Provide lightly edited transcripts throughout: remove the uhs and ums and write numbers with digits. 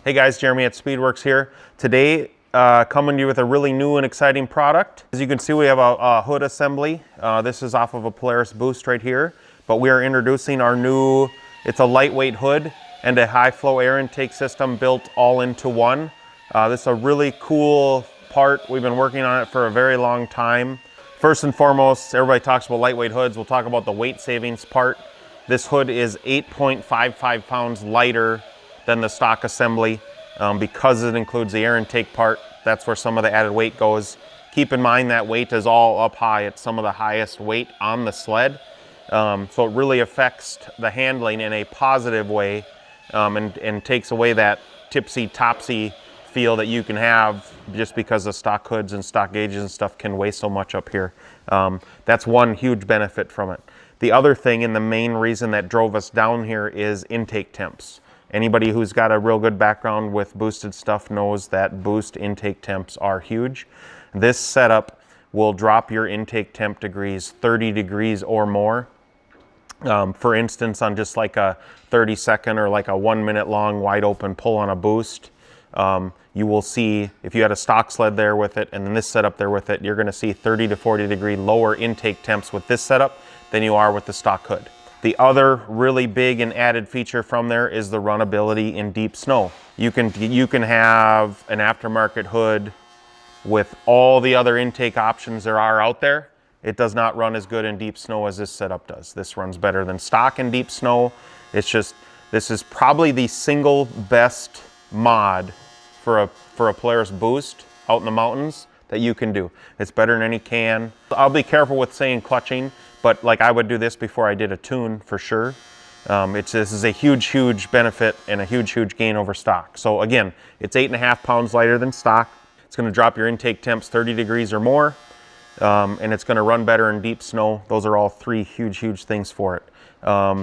Hey guys, Jeremy at Speedwerx here. Today, coming to you with a really new and exciting product. As you can see, we have a hood assembly. This is off of a Polaris boost right here, but we are introducing our new, it's a lightweight hood and a high flow air intake system built all into one. This is a really cool part. We've been working on it for a very long time. First and foremost, everybody talks about lightweight hoods. We'll talk about the weight savings part. This hood is 8.55 pounds lighter than the stock assembly because it includes the air intake part. That's where some of the added weight goes. Keep in mind that weight is all up high. It's some of the highest weight on the sled. So it really affects the handling in a positive way and takes away that tipsy-topsy feel that you can have just because the stock hoods and stock gauges and stuff can weigh so much up here. That's one huge benefit from it. The other thing and the main reason that drove us down here is intake temps. Anybody who's got a real good background with boosted stuff knows that boost intake temps are huge. This setup will drop your intake temp degrees 30 degrees or more. For instance, on just like a 30-second or like a 1 minute long wide open pull on a boost, you will see, if you had a stock sled there with it and then this setup there with it, you're going to see 30 to 40 degree lower intake temps with this setup than you are with the stock hood. The other really big and added feature from there is the runnability in deep snow. You can have an aftermarket hood with all the other intake options there are out there. It does not run as good in deep snow as this setup does. This runs better than stock in deep snow. It's just, this is probably the single best mod for a Polaris boost out in the mountains that you can do. It's better than any can. I'll be careful with saying clutching, but like I would do this before I did a tune for sure. This is a huge benefit and a huge gain over stock. So again, it's 8.5 pounds lighter than stock. It's going to drop your intake temps 30 degrees or more, and it's going to run better in deep snow. Those are all three huge things for it.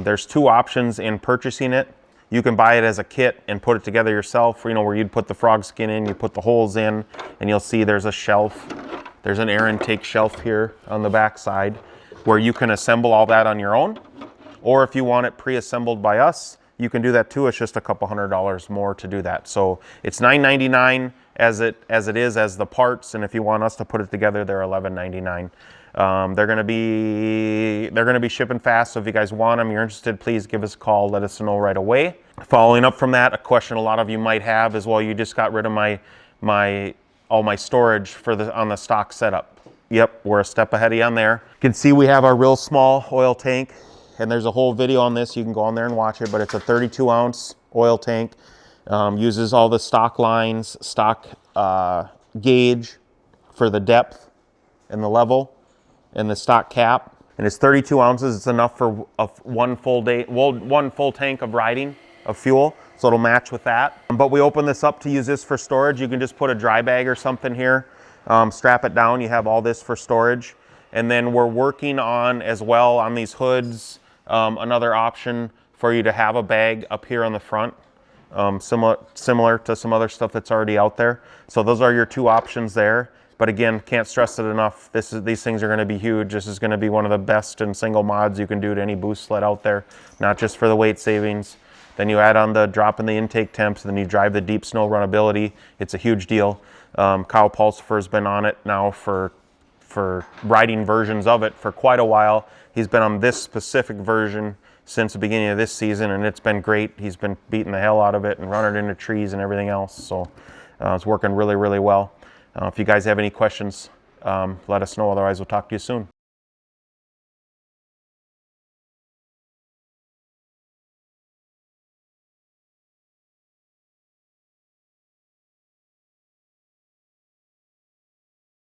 There's two options in purchasing it. You can buy it as a kit and put it together yourself, you know, where you'd put the frog skin in, you put the holes in, and you'll see there's a shelf. There's an air intake shelf here on the back side where you can assemble all that on your own. Or if you want it pre-assembled by us, you can do that too. It's just a couple $100 more to do that. So it's $9.99 as it is as the parts, and if you want us to put it together, they're $11.99. They're gonna be shipping fast, so if you guys want them, you're interested, please give us a call, let us know right away. Following up from that, a question a lot of you might have is, well, you just got rid of all my storage on the stock setup. Yep, we're a step ahead of you on there. You can see we have our real small oil tank, and there's a whole video on this. You can go on there and watch it, but it's a 32-ounce oil tank. Uses all the stock lines, stock gauge for the depth and the level, and the stock cap. And it's 32 ounces. It's enough for one full tank of riding of fuel, so it'll match with that. But we open this up to use this for storage. You can just put a dry bag or something here, strap it down. You have all this for storage. And then we're working on, as well, on these hoods, another option for you to have a bag up here on the front, similar to some other stuff that's already out there. So those are your two options there. But again, can't stress it enough. These things are going to be huge. This is going to be one of the best and single mods you can do to any boost sled out there, not just for the weight savings. Then you add on the drop in the intake temps, then you drive the deep snow runnability. It's a huge deal. Kyle Pulsifer's been on it now for riding versions of it for quite a while. He's been on this specific version since the beginning of this season, and it's been great. He's been beating the hell out of it and running into trees and everything else. So it's working really well. If you guys have any questions, let us know. Otherwise, we'll talk to you soon.